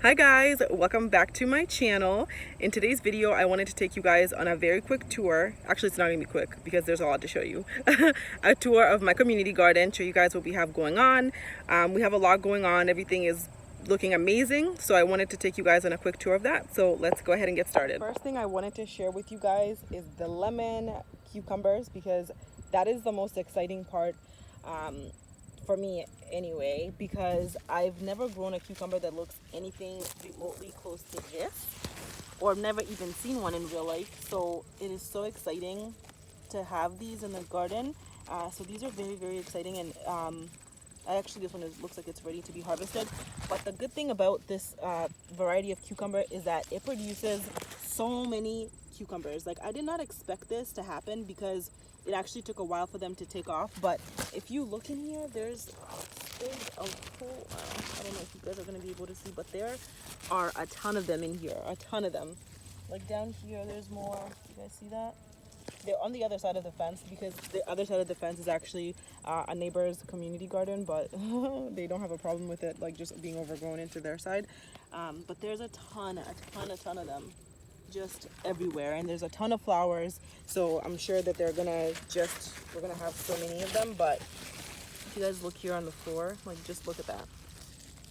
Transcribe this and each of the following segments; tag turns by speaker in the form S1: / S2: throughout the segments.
S1: Hi guys, welcome back to my channel. In today's video, I wanted to take you guys on a very quick tour. Actually, it's not gonna be quick because there's a lot to show you. A tour of my community garden, show you guys what we have going on. We have a lot going on. Everything is looking amazing. So I wanted to take you guys on a quick tour of that. So let's go ahead and get started. First thing I wanted to share with you guys is the lemon cucumbers because that is the most exciting part. For me anyway, because I've never grown a cucumber that looks anything remotely close to this, or I've never even seen one in real life. So it is so exciting to have these in the garden. So these are very, very exciting, and actually this one looks like it's ready to be harvested. But the good thing about this variety of cucumber is that it produces so many cucumbers. Like, I did not expect this to happen because it actually took a while for them to take off. But if you look in here, there's a whole, I don't know if you guys are going to be able to see, but there are a ton of them in here, a ton of them. Like down here, there's more. You guys see that? They're on the other side of the fence because the other side of the fence is actually a neighbor's community garden, but they don't have a problem with it, like just being overgrown into their side. But there's a ton of them just everywhere, and there's a ton of flowers. So I'm sure that we're gonna have so many of them. But if you guys look here on the floor, like just look at that.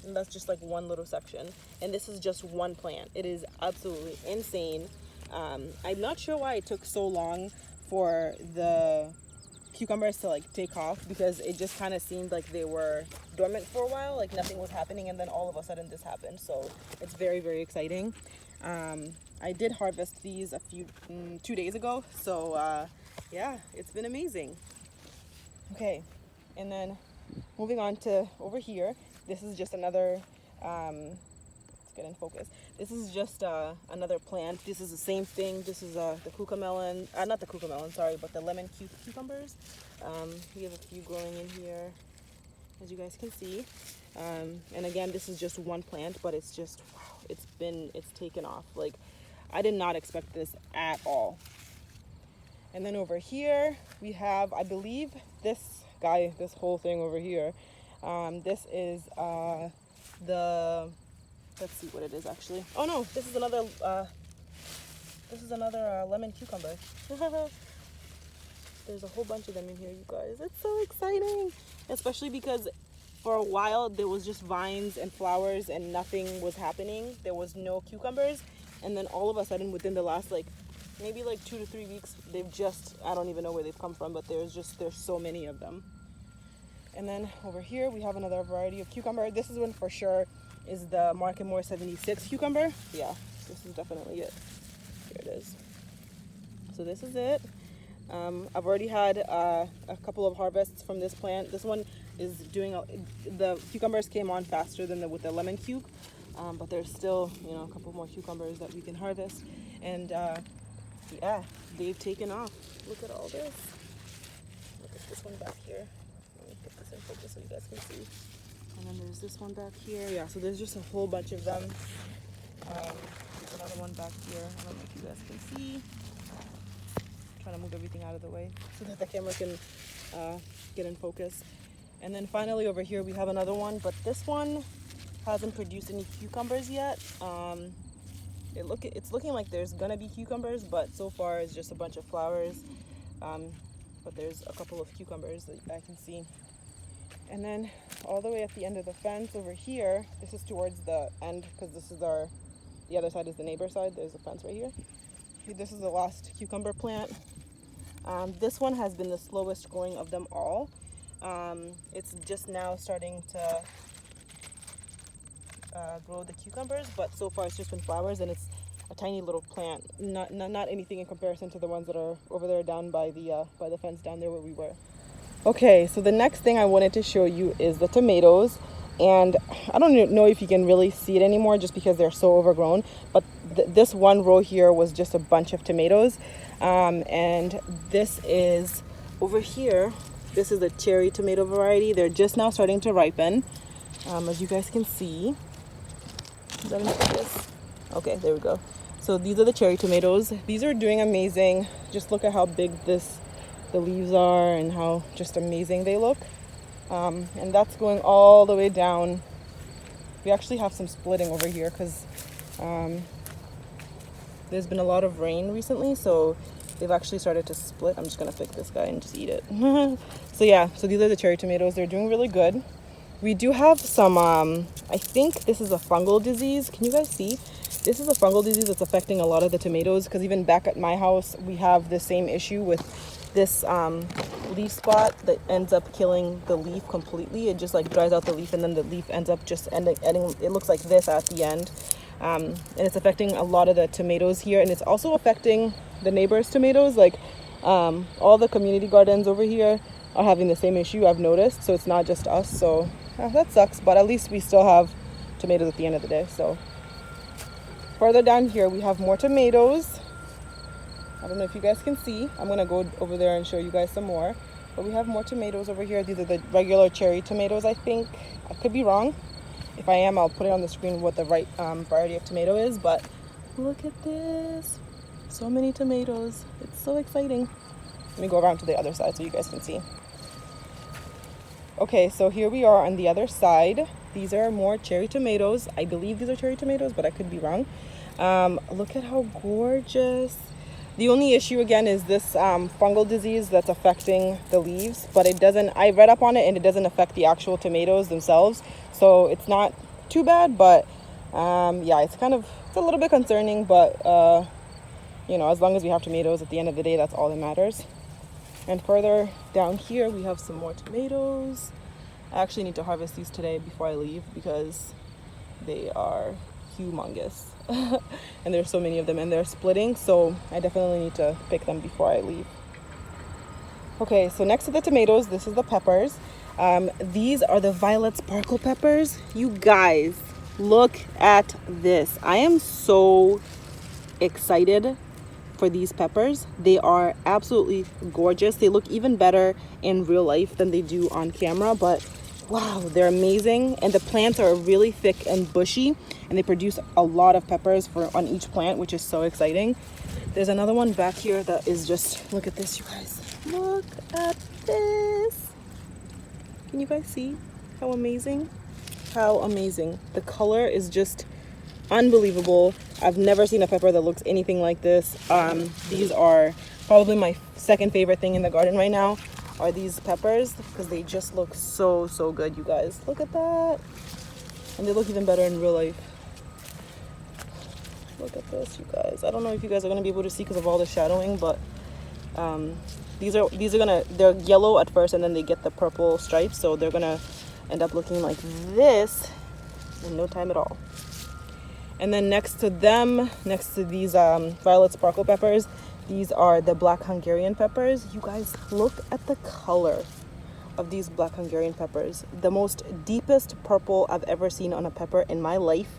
S1: And that's just like one little section, and this is just one plant. It is absolutely insane. I'm not sure why it took so long for the cucumbers to like take off, because it just kind of seemed like they were dormant for a while, like nothing was happening, and then all of a sudden this happened. So it's very, very exciting. I did harvest these 2 days ago, so yeah, it's been amazing. Okay, and then moving on to over here, this is just another let's get in focus. This is just another plant. This is the same thing. This is the cucamelon, not the cucamelon, sorry, but the lemon cucumbers. We have a few growing in here, as you guys can see. And again, this is just one plant, but it's just, wow, it's taken off. Like, I did not expect this at all. And then over here we have, I believe, this whole thing over here. This is let's see what it is actually. Oh no, this is another lemon cucumber. There's a whole bunch of them in here, you guys. It's so exciting, especially because for a while there was just vines and flowers and nothing was happening. There was no cucumbers, and then all of a sudden, within the last maybe 2 to 3 weeks, they've just, I don't even know where they've come from, but there's so many of them. And then over here we have another variety of cucumber. This is one for sure is the Mark & More 76 cucumber. Yeah, this is definitely it. Here it is. So this is it. I've already had a couple of harvests from this plant. This one is the cucumbers came on faster than with the lemon cuke, but there's still, a couple more cucumbers that we can harvest. And yeah, they've taken off. Look at all this. Look at this one back here. Let me put this in focus so you guys can see. And then there's this one back here. Yeah, so there's just a whole bunch of them. There's another one back here. I don't know if you guys can see. Trying to move everything out of the way so that the camera can get in focus. And then finally over here we have another one, but this one hasn't produced any cucumbers yet. It's looking like there's gonna be cucumbers, but so far it's just a bunch of flowers. But there's a couple of cucumbers that I can see. And then all the way at the end of the fence over here, this is towards the end because this is the other side is the neighbor side. There's a fence right here. This is the last cucumber plant. This one has been the slowest growing of them all. It's just now starting to grow the cucumbers, but so far it's just been flowers, and it's a tiny little plant. Not anything in comparison to the ones that are over there down by the fence down there where we were. Okay, so the next thing I wanted to show you is the tomatoes, and I don't know if you can really see it anymore just because they're so overgrown, but this one row here was just a bunch of tomatoes. And this is over here, this is the cherry tomato variety. They're just now starting to ripen, as you guys can see. Is that in focus? Okay, there we go. So these are the cherry tomatoes. These are doing amazing. Just look at how big the leaves are and how just amazing they look. And that's going all the way down We actually have some splitting over here because there's been a lot of rain recently, so they've actually started to split. I'm just gonna pick this guy and just eat it. So yeah, so these are the cherry tomatoes. They're doing really good. We do have some, I think this is a fungal disease. Can you guys see? This is a fungal disease that's affecting a lot of the tomatoes, because even back at my house, we have the same issue with this leaf spot that ends up killing the leaf completely. It just like dries out the leaf, and then the leaf ends up just ending it looks like this at the end. And it's affecting a lot of the tomatoes here, and it's also affecting the neighbors' tomatoes. Like all the community gardens over here are having the same issue, I've noticed. So it's not just us. So that sucks, but at least we still have tomatoes at the end of the day. So further down here we have more tomatoes. I don't know if you guys can see. I'm gonna go over there and show you guys some more, but we have more tomatoes over here. These are the regular cherry tomatoes, I think. I could be wrong. If I am, I'll put it on the screen what the right variety of tomato is. But look at this, so many tomatoes. It's so exciting. Let me go around to the other side so you guys can see. Okay, so here we are on the other side. These are more cherry tomatoes. I believe these are cherry tomatoes, but I could be wrong. Look at how gorgeous. The only issue again is this fungal disease that's affecting the leaves, but it doesn't, I read up on it and it doesn't affect the actual tomatoes themselves. So it's not too bad, but yeah, it's a little bit concerning, but you know, as long as we have tomatoes at the end of the day, that's all that matters. And further down here, we have some more tomatoes. I actually need to harvest these today before I leave because they are humongous. And there's so many of them and they're splitting, so I definitely need to pick them before I leave. Okay, so next to the tomatoes, this is the peppers. These are the violet sparkle peppers. You guys, look at this. I am so excited for these peppers. They are absolutely gorgeous. They look even better in real life than they do on camera, but wow, they're amazing. And the plants are really thick and bushy, and they produce a lot of peppers on each plant, which is so exciting. There's another one back here that is just, look at this, you guys. Look at this. Can you guys see how amazing? How amazing. The color is just unbelievable. I've never seen a pepper that looks anything like this. These are probably my second favorite thing in the garden right now, are these peppers, because they just look so good, you guys. Look at that. And they look even better in real life. Look at this, you guys. I don't know if you guys are going to be able to see because of all the shadowing, but they're yellow at first and then they get the purple stripes, so they're gonna end up looking like this in no time at all. And then next to these violet sparkle peppers, these are the black Hungarian peppers. You guys, look at the color of these black Hungarian peppers. The most deepest purple I've ever seen on a pepper in my life,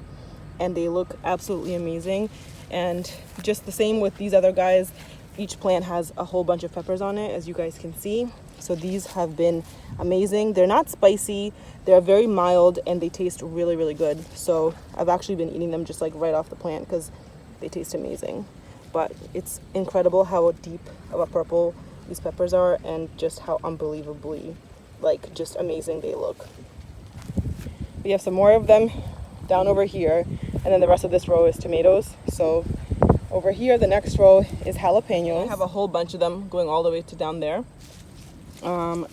S1: and they look absolutely amazing. And just the same with these other guys, each plant has a whole bunch of peppers on it, as you guys can see. So these have been amazing. They're not spicy, they're very mild, and they taste really good. So I've actually been eating them just like right off the plant because they taste amazing. But it's incredible how deep of a purple these peppers are, and just how unbelievably like just amazing they look. We have some more of them down over here, and then the rest of this row is tomatoes. So over here, the next row is jalapenos. I have a whole bunch of them going all the way to down there.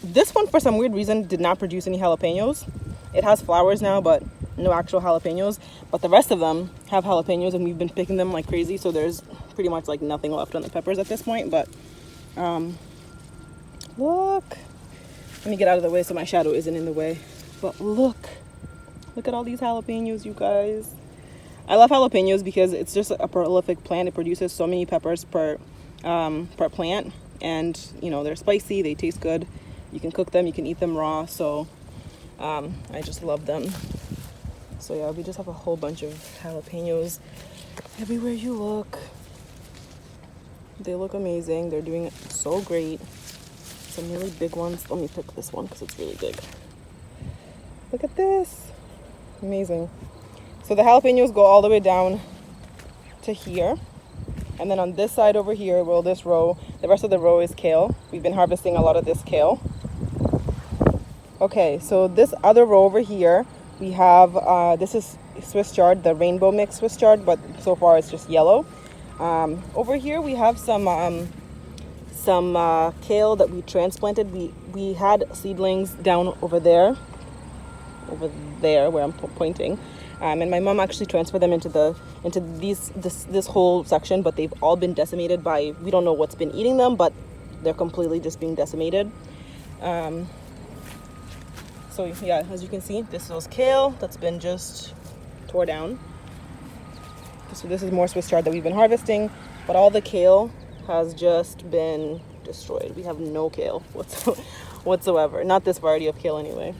S1: This one, for some weird reason, did not produce any jalapenos. It has flowers now, but no actual jalapenos. But the rest of them have jalapenos, and we've been picking them like crazy. So there's pretty much like nothing left on the peppers at this point. But look. Let me get out of the way so my shadow isn't in the way. But look at all these jalapenos, you guys. I love jalapenos because it's just a prolific plant. It produces so many peppers per plant, and you know, they're spicy, they taste good. You can cook them, you can eat them raw, so I just love them. So yeah, we just have a whole bunch of jalapenos everywhere you look. They look amazing. They're doing so great. Some really big ones. Let me pick this one because it's really big. Look at this. Amazing. So the jalapenos go all the way down to here. And then on this side over here, well, this row, the rest of the row is kale. We've been harvesting a lot of this kale. Okay, so this other row over here, We have, this is Swiss chard, the rainbow mix Swiss chard, but so far it's just yellow. Over here we have some kale that we transplanted. We had seedlings down over there where I'm pointing, and my mom actually transferred them into this whole section, but they've all been decimated by, we don't know what's been eating them, but they're completely just being decimated. So yeah, as you can see, this is kale that's been just tore down. So this is more Swiss chard that we've been harvesting, but all the kale has just been destroyed. We have no kale whatsoever. Not this variety of kale anyway.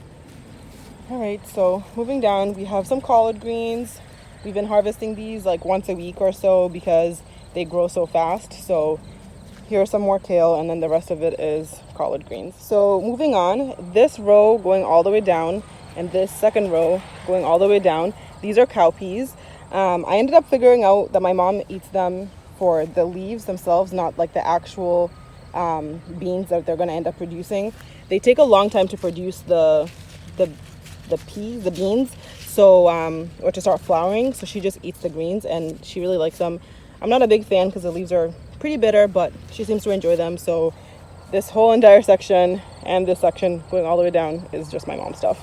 S1: All right, so moving down, we have some collard greens. We've been harvesting these like once a week or so because they grow so fast. So here's some more kale, and then the rest of it is collard greens. So moving on, this row going all the way down and this second row going all the way down, these are cowpeas. I ended up figuring out that my mom eats them for the leaves themselves, not like the actual beans that they're going to end up producing. They take a long time to produce the beans, so or to start flowering, so she just eats the greens and she really likes them. I'm not a big fan because the leaves are pretty bitter, but she seems to enjoy them. So this whole entire section and this section going all the way down is just my mom's stuff.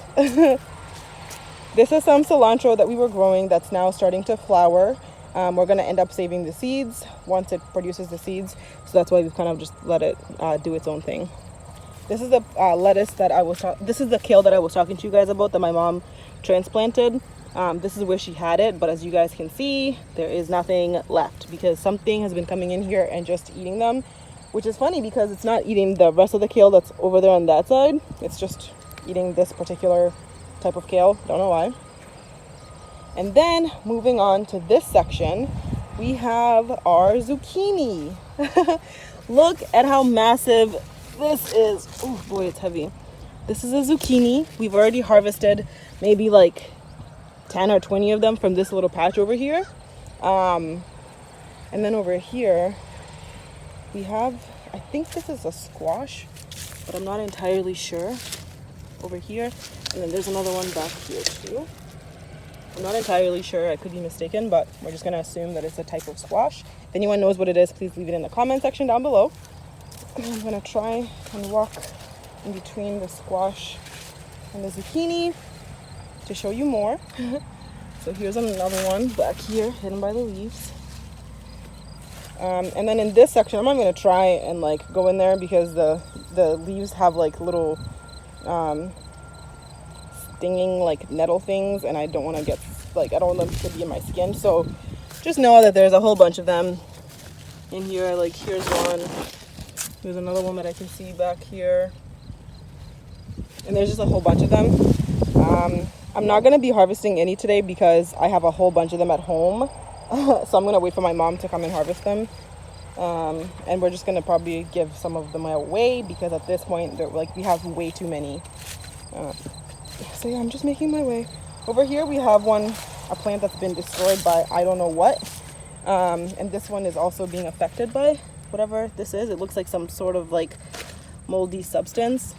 S1: This is some cilantro that we were growing that's now starting to flower. We're going to end up saving the seeds once it produces the seeds, so that's why we've kind of just let it do its own thing. This is the lettuce that this is the kale that I was talking to you guys about that my mom transplanted. This is where she had it, but as you guys can see, there is nothing left because something has been coming in here and just eating them, which is funny because it's not eating the rest of the kale that's over there on that side. It's just eating this particular type of kale. Don't know why. And then moving on to this section, we have our zucchini. Look at how massive this is. Oh boy, it's heavy. This is a zucchini. We've already harvested maybe like 10 or 20 of them from this little patch over here. And then over here, we have, I think this is a squash, but I'm not entirely sure. Over here. And then there's another one back here too. I'm not entirely sure, I could be mistaken, but we're just going to assume that it's a type of squash. If anyone knows what it is, please leave it in the comment section down below. I'm going to try and walk in between the squash and the zucchini to show you more. So here's another one back here, hidden by the leaves. And then in this section, I'm not going to try and like go in there because the leaves have like little stinging like nettle things, and I don't want to get like, I don't want them to be in my skin. So just know that there's a whole bunch of them in here. Like here's one, there's another one that I can see back here, and there's just a whole bunch of them. I'm not going to be harvesting any today because I have a whole bunch of them at home. So I'm going to wait for my mom to come and harvest them. And we're just going to probably give some of them away because at this point they're like, we have way too many. So yeah, I'm just making my way. Over here we have a plant that's been destroyed by I don't know what. And this one is also being affected by whatever this is. It looks like some sort of like moldy substance.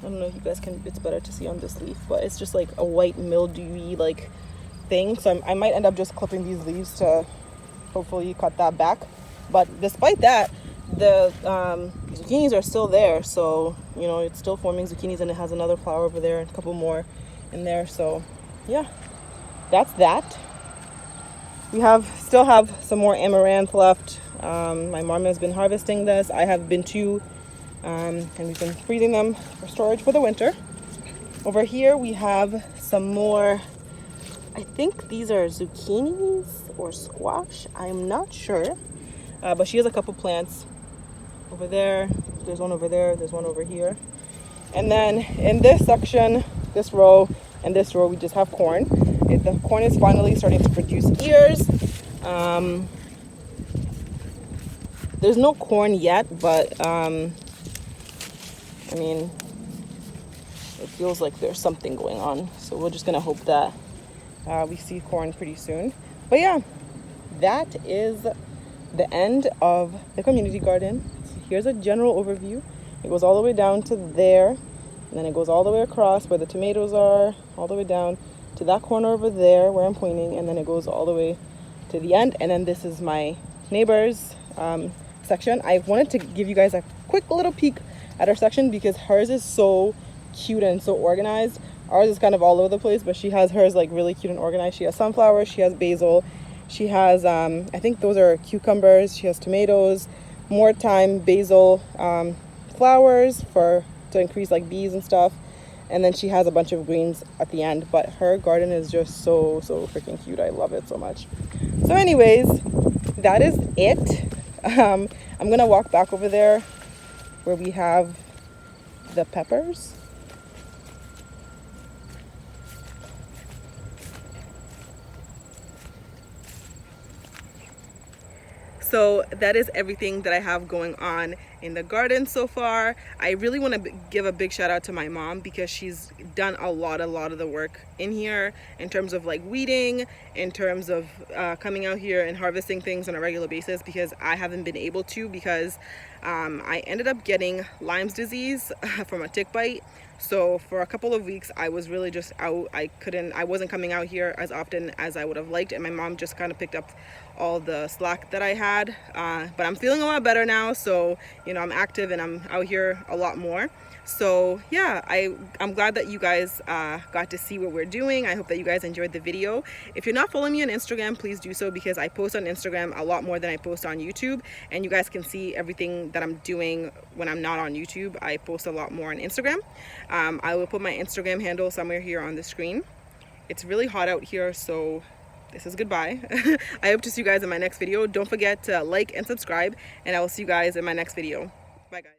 S1: I don't know if you guys can, it's better to see on this leaf, but it's just like a white mildewy like thing. So I might end up just clipping these leaves to hopefully cut that back. But despite that, the zucchinis are still there. So, you know, it's still forming zucchinis, and it has another flower over there and a couple more in there. So yeah, that's that. We still have some more amaranth left. My mom has been harvesting this. I have been too. And we've been freezing them for storage for the winter. Over here we have some more, I think these are zucchinis or squash, I'm not sure, but she has a couple plants over there. There's one over there, there's one over here, and then in this section, this row and this row, we just have corn. The corn is finally starting to produce ears. There's no corn yet, but I mean, it feels like there's something going on. So we're just going to hope that we see corn pretty soon. But yeah, that is the end of the community garden. Here's a general overview. It goes all the way down to there. and then it goes all the way across where the tomatoes are, all the way down to that corner over there where I'm pointing, and then it goes all the way to the end. And then this is my neighbor's section. I wanted to give you guys a quick little peek at her section because hers is so cute and so organized. Ours is kind of all over the place, but she has hers like really cute and organized. She has sunflowers, she has basil, she has I think those are cucumbers, she has tomatoes, more thyme, basil, flowers to increase like bees and stuff, and then she has a bunch of greens at the end. But her garden is just so freaking cute. I love it so much. So anyways, that is it. I'm gonna walk back over there where we have the peppers. So that is everything that I have going on in the garden so far. I really want to give a big shout out to my mom because she's done a lot of the work in here in terms of like weeding, in terms of coming out here and harvesting things on a regular basis, because I haven't been able to because I ended up getting Lyme's disease from a tick bite. So for a couple of weeks I was really just out. I wasn't coming out here as often as I would have liked, and my mom just kind of picked up all the slack that I had, but I'm feeling a lot better now. So you know, I'm active and I'm out here a lot more. So yeah, I'm glad that you guys got to see what we're doing. I hope that you guys enjoyed the video. If you're not following me on Instagram, please do so, because I post on Instagram a lot more than I post on YouTube, and you guys can see everything that I'm doing when I'm not on YouTube. I post a lot more on Instagram. I will put my Instagram handle somewhere here on the screen. It's really hot out here, so this is goodbye. I hope to see you guys in my next video. Don't forget to like and subscribe, and I will see you guys in my next video. Bye guys.